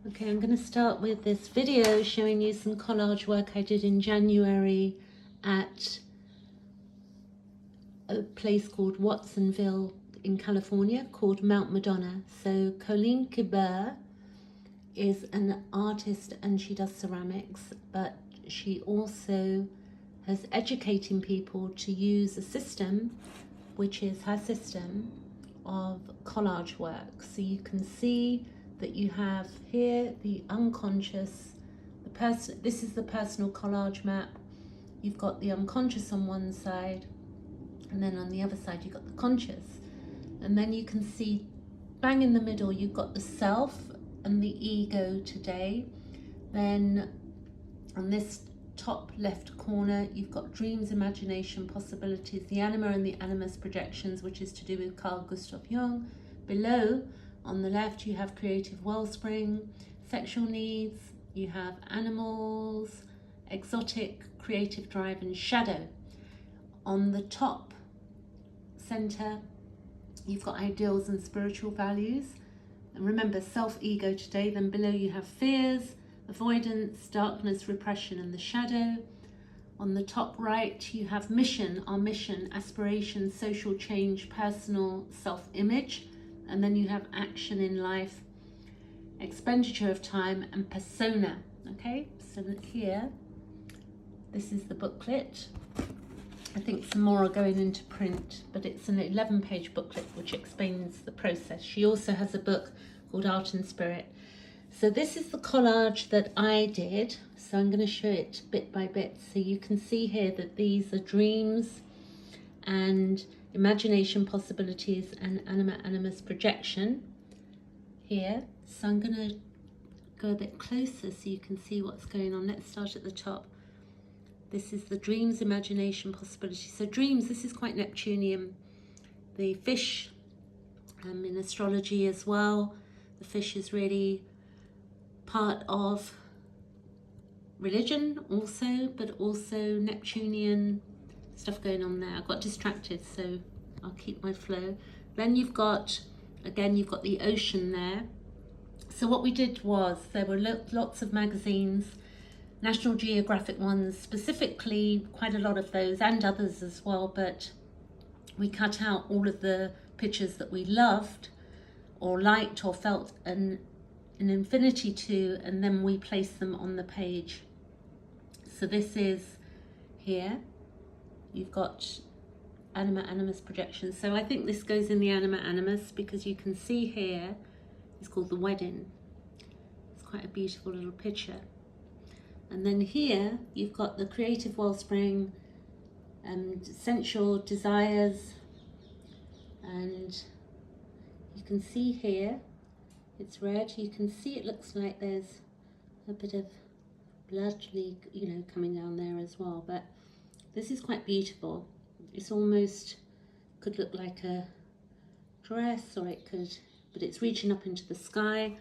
Okay, I'm going to start with this video showing you some collage work I did in January at a place called Watsonville in California called Mount Madonna. So Coeleen Kiebert is an artist and she does ceramics, but she also has educating people to use a system, which is her system of collage work. So you can see that you have here the unconscious, this is the personal collage map. You've got the unconscious on one side, and then on the other side you've got the conscious. And then you can see bang in the middle you've got the self and the ego today. Then on this top left corner you've got dreams, imagination, possibilities, the anima and the animus projections, which is to do with Carl Gustav Jung. Below on the left you have creative wellspring, sexual needs, you have animals, exotic, creative drive, and shadow. On the top center you've got ideals and spiritual values, and remember self, ego today. Then below you have fears, avoidance, darkness, repression, and the shadow. On the top right you have mission, our mission, aspiration, social change, personal self-image, and then you have action in life, expenditure of time, and persona. Okay, so look here, this is the booklet. I think some more are going into print, but it's an 11-page booklet which explains the process. She also has a book called Art and Spirit. So this is the collage that I did. So I'm going to show it bit by bit. So you can see here that these are dreams and imagination, possibilities, and anima, animus, projection here. So I'm going to go a bit closer so you can see what's going on. Let's start at the top. This is the dreams, imagination, possibility. So dreams, this is quite Neptunian. The fish, in astrology as well, the fish is really part of religion also, but also Neptunian stuff going on there. I got distracted, so I'll keep my flow. Then you've got, again, you've got the ocean there. So what we did was, there were lots of magazines, National Geographic ones specifically, quite a lot of those, and others as well, but we cut out all of the pictures that we loved or liked or felt an infinity to, and then we placed them on the page. So this is here, you've got anima, animus, projection. So I think this goes in the anima, animus, because you can see here, it's called the wedding. It's quite a beautiful little picture. And then here you've got the creative wellspring and sensual desires, and you can see here it's red. You can see it looks like there's a bit of blood leak, coming down there as well, but this is quite beautiful. It's almost could look like a dress, or it could, but it's reaching up into the sky,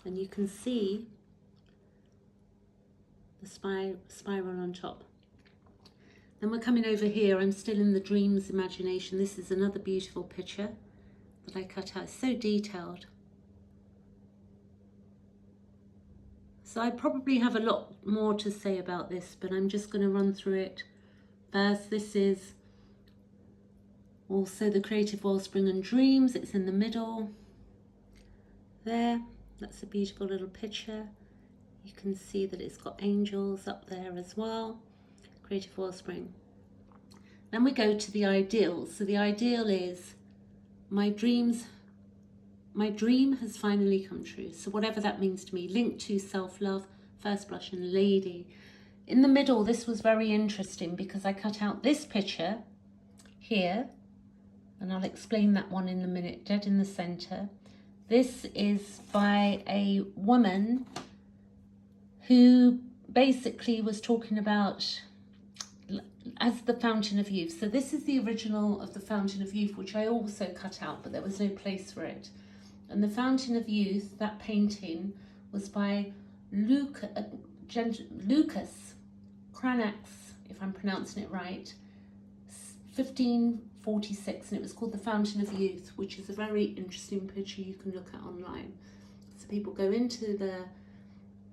and you can see the spiral on top. Then we're coming over here. I'm still in the dreams, imagination. This is another beautiful picture that I cut out. It's so detailed. So I probably have a lot more to say about this, but I'm just going to run through it first. This is also the creative wellspring and dreams. It's in the middle there. That's a beautiful little picture. You can see that it's got angels up there as well, creative wellspring. Then we go to the ideals. So the ideal is my dream has finally come true. So whatever that means to me, linked to self-love, first blush, and lady. In the middle, this was very interesting because I cut out this picture here, and I'll explain that one in a minute, dead in the center. This is by a woman who basically was talking about as the Fountain of Youth. So this is the original of the Fountain of Youth, which I also cut out, but there was no place for it. And the Fountain of Youth, that painting, was by Lucas Cranax, if I'm pronouncing it right, 1546, and it was called the Fountain of Youth, which is a very interesting picture you can look at online. So people go into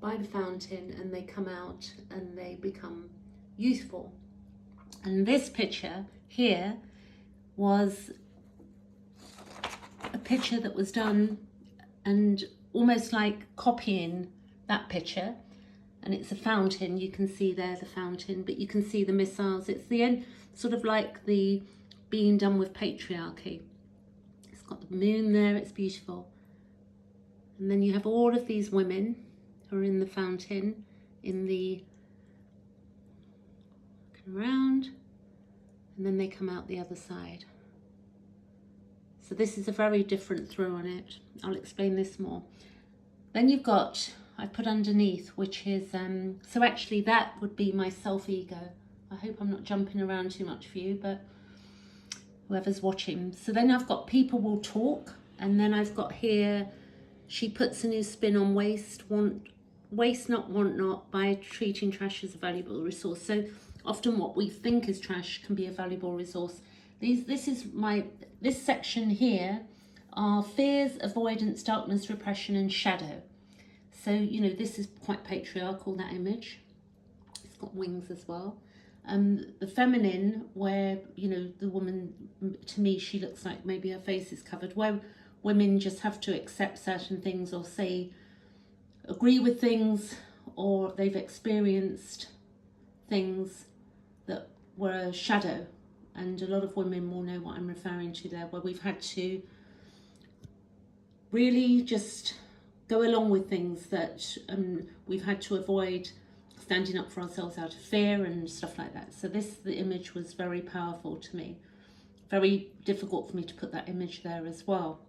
by the fountain and they come out and they become youthful. And this picture here was a picture that was done and almost like copying that picture. And it's a fountain, you can see there the fountain, but you can see the missiles. It's the end, sort of like the being done with patriarchy. It's got the moon there, it's beautiful. And then you have all of these women who are in the fountain, looking around, and then they come out the other side. So this is a very different throw on it. I'll explain this more. Then you've got, I put underneath, which is, so actually that would be my self-ego. I hope I'm not jumping around too much for you, but whoever's watching. So then I've got people will talk, and then I've got here, she puts a new spin on waste not, want not, by treating trash as a valuable resource. So often what we think is trash can be a valuable resource. This section here are fears, avoidance, darkness, repression, and shadow. So, you know, this is quite patriarchal, that image. It's got wings as well. The feminine, where, you know, the woman, to me, she looks like maybe her face is covered, where women just have to accept certain things or say, agree with things, or they've experienced things that were a shadow. And a lot of women will know what I'm referring to there, where we've had to really just go along with things that we've had to avoid, standing up for ourselves out of fear and stuff like that. So the image was very powerful to me. Very difficult for me to put that image there as well.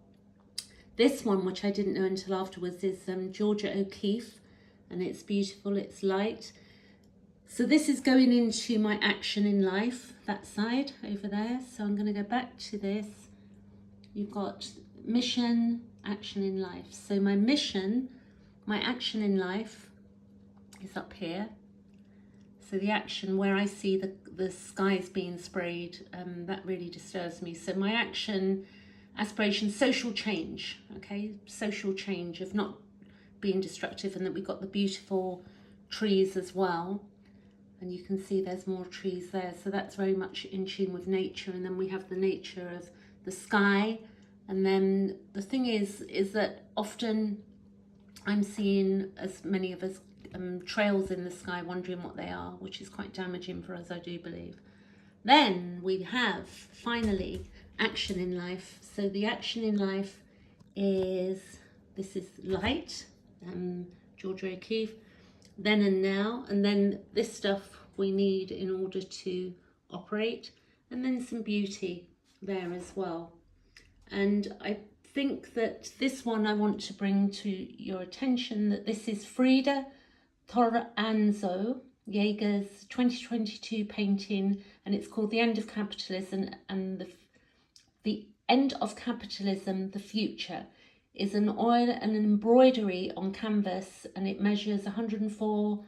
This one, which I didn't know until afterwards, is Georgia O'Keeffe, and it's beautiful, it's light. So this is going into my action in life, that side over there. So I'm going to go back to this. You've got mission, action in life. So my mission, my action in life is up here. So the action where I see the skies being sprayed, that really disturbs me. So my action, aspiration, social change, okay? Social change of not being destructive, and that we've got the beautiful trees as well. And you can see there's more trees there. So that's very much in tune with nature. And then we have the nature of the sky. And then the thing is that often I'm seeing, as many of us, trails in the sky, wondering what they are, which is quite damaging for us, I do believe. Then we have, finally, action in life. So the action in life is, this is light, Georgia O'Keeffe, then and now, and then this stuff we need in order to operate, and then some beauty there as well. And I think that this one I want to bring to your attention, that this is Frida Toranzo Jaeger's 2022 painting, and it's called The End of Capitalism, and the End of Capitalism, the Future. Is an oil and an embroidery on canvas, and it measures 104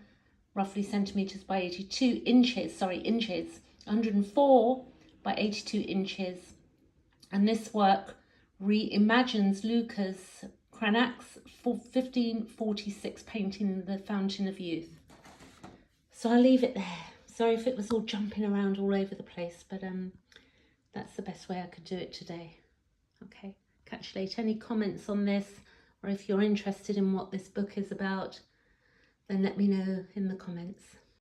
roughly centimeters by 82 inches, 104 by 82 inches. And this work reimagines Lucas Cranach's 1546 painting, The Fountain of Youth. So I'll leave it there. Sorry if it was all jumping around all over the place, but that's the best way I could do it today. Okay. Catch you later. Any comments on this, or if you're interested in what this book is about, then let me know in the comments.